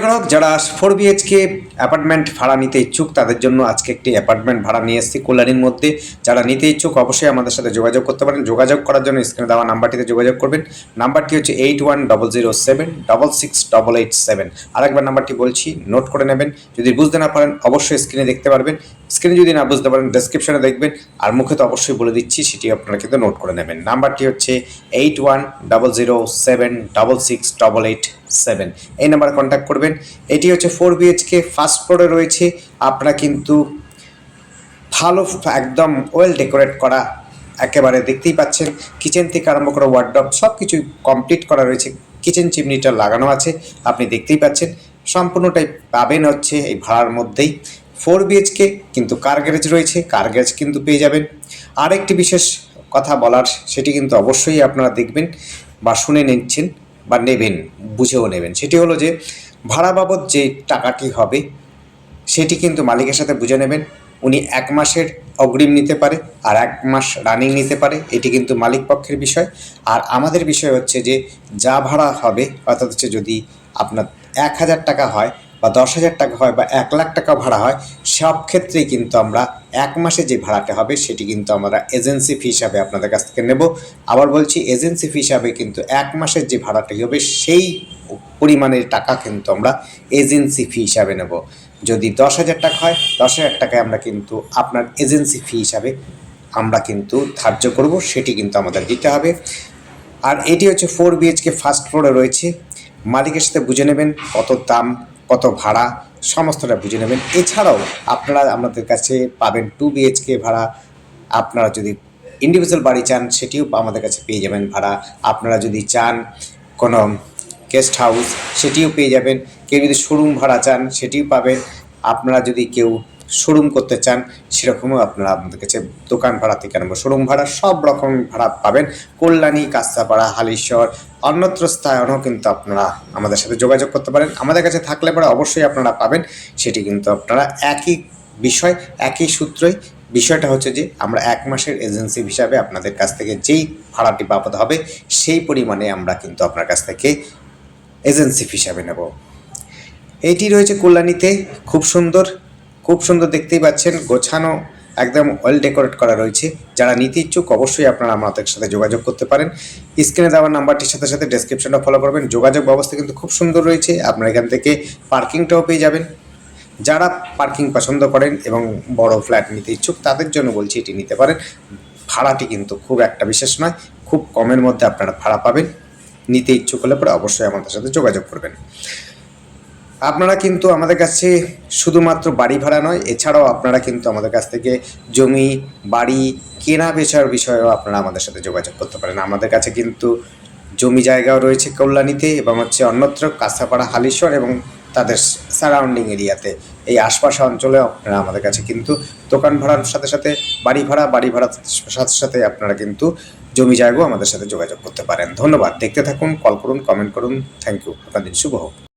গ্রাহক যারা 4 BHK apartment ভাড়া নিতে ইচ্ছুক তাদের জন্য আজকে একটি অ্যাপার্টমেন্ট ভাড়া নিয়ে এসেছি কল্যাণীর মধ্যে। যারা নিতে ইচ্ছুক অবশ্যই আমাদের সাথে যোগাযোগ করতে পারেন। যোগাযোগ করার জন্য স্ক্রিনে দেওয়া নাম্বারটিতে যোগাযোগ করবেন। নাম্বারটি হচ্ছে 8100768887। আরেকবার নাম্বারটি বলছি, নোট করে নেবেন। যদি বুঝতে না পারেন অবশ্যই স্ক্রিনে দেখতে পারবেন। স্ক্রিনে যদি না বুঝতে পারেন ডেসক্রিপশনে দেখবেন, আর মুখে তো অবশ্যই বলে দিচ্ছি, সেটি আপনারা কিন্তু নোট করে নেবেন। নাম্বারটি হচ্ছে 8100768887। এই নাম্বারে কন্ট্যাক্ট করবেন। এটি হচ্ছে 4 BHK ফার্স্ট ফ্লোরে রয়েছে। আপনারা কিন্তু ভালো একদম ওয়েল ডেকোরেট করা, একেবারে দেখতেই পাচ্ছেন কিচেন থেকে আরম্ভ করে ওয়ার্ডরোব সব কিছুই কমপ্লিট করা রয়েছে। কিচেন চিমনিটা লাগানো আছে, আপনি দেখতেই পাচ্ছেন। সম্পূর্ণটাই পাবেন হচ্ছে এই ভাড়ার মধ্যেই। 4 BHK কিন্তু কার গ্যারেজ রয়েছে, কার গ্যারেজ কিন্তু পেয়ে যাবেন। আর একটি বিশেষ কথা বলার, সেটি কিন্তু অবশ্যই আপনারা দেখবেন বা শুনে নিচ্ছেন বা নেবেন, বুঝেও নেবেন। সেটি হলো যে ভাড়া বাবদ যে টাকাটি হবে সেটি কিন্তু মালিকের সাথে বুঝে নেবেন। উনি 1 মাসের অগ্রিম নিতে পারে আর 1 মাস রানিং নিতে পারে, এটি কিন্তু মালিক পক্ষের বিষয়। আর আমাদের বিষয় হচ্ছে যে যা ভাড়া হবে, অর্থাৎ হচ্ছে যদি আপনার 1000 টাকা হয় বা 10,000 টাকা হয় বা 1 লাখ টাকা ভাড়া হয়, সব ক্ষেত্রেই কিন্তু আমরা 1 মাসে যে ভাড়াটা হবে সেটি কিন্তু আমরা এজেন্সি ফি হিসাবে আপনাদের কাছ থেকে নেব। আবার বলছি, এজেন্সি ফি হিসাবে কিন্তু 1 মাসের যে ভাড়াটি হবে সেই পরিমাণের টাকা কিন্তু আমরা এজেন্সি ফি হিসাবে নেব। যদি 10,000 টাকা হয়, 10,000 টাকায় আমরা কিন্তু আপনার এজেন্সি ফি হিসাবে আমরা কিন্তু ধার্য করব, সেটি কিন্তু আমাদের দিতে হবে। আর এটি হচ্ছে 4 BHK ফার্স্ট ফ্লোরে রয়েছে। মালিকের সাথে বুঝে নেবেন কত দাম, কত ভাড়া, সমস্তটা বুঝে নেবেন। এছাড়াও আপনারা আমাদের কাছে পাবেন 2 BHK ভাড়া। আপনারা যদি ইন্ডিভিজুয়াল বাড়ি চান সেটিও আমাদের কাছে পেয়ে যাবেন ভাড়া। আপনারা যদি চান কোনো গেস্ট হাউস সেটিও পেয়ে যাবেন। কেউ যদি শোরুম ভাড়া চান সেটিও পাবেন। আপনারা যদি কেউ শোরুম করতে চান সেরকমও আপনারা আমাদের কাছে দোকান ভাড়া থেকে আরম্ভ শোরুম ভাড়া সব রকম ভাড়া পাবেন। কল্যাণী, কাস্তাপাড়া, হালিশহর, অন্যত্র স্থানেও কিন্তু আপনারা আমাদের সাথে যোগাযোগ করতে পারেন। আমাদের কাছে থাকলে পরে অবশ্যই আপনারা পাবেন। সেটি কিন্তু আপনারা একই বিষয়, একই সূত্রই। বিষয়টা হচ্ছে যে আমরা 1 মাসের এজেন্সি হিসাবে আপনাদের কাছ থেকে যেই ভাড়াটি বাবদ হবে সেই পরিমাণে আমরা কিন্তু আপনার কাছ থেকে এজেন্সি হিসাবে নেব। এইটি রয়েছে কল্যাণীতে, খুব সুন্দর, খুব সুন্দর দেখতেই পাচ্ছেন, গোছানো, একদম ওয়েল ডেকোরেট করা রয়েছে। যারা নিতে ইচ্ছুক অবশ্যই আপনারা আমাদের সাথে যোগাযোগ করতে পারেন। স্ক্রিনে দেওয়া নাম্বারটির সাথে সাথে ডেসক্রিপশনটা ফলো করবেন। যোগাযোগ ব্যবস্থা কিন্তু খুব সুন্দর রয়েছে। আপনারা এখান থেকে পার্কিংটাও পেয়ে যাবেন। যারা পার্কিং পছন্দ করেন এবং বড় ফ্ল্যাট নিতে ইচ্ছুক তাদের জন্য বলছি এটি নিতে পারেন। ভাড়াটি কিন্তু খুব একটা বিশেষ নয়, খুব কমের মধ্যে আপনারা ভাড়া পাবেন। নিতে ইচ্ছুক হলে পরে অবশ্যই আমাদের সাথে যোগাযোগ করবেন। আপনারা কিন্তু আমাদের কাছে শুধুমাত্র বাড়ি ভাড়া নয়, এছাড়াও আপনারা কিন্তু আমাদের কাছ থেকে জমি, বাড়ি কেনা বেচার বিষয়েও আপনারা আমাদের সাথে যোগাযোগ করতে পারেন। আমাদের কাছে কিন্তু জমি জায়গাও রয়েছে কল্যাণীতে এবং হচ্ছে অন্যত্র কাঁসাপাড়া, হালিশহর এবং তাদের সারাউন্ডিং এরিয়াতে, এই আশপাশ অঞ্চলেও আপনারা আমাদের কাছে কিন্তু দোকান ভাড়ার সাথে সাথে বাড়ি ভাড়ার সাথে সাথে আপনারা কিন্তু জমি জায়গাও আমাদের সাথে যোগাযোগ করতে পারেন। ধন্যবাদ। দেখতে থাকুন, কল করুন, কমেন্ট করুন। Thank you. আপনার দিন শুভ হোক।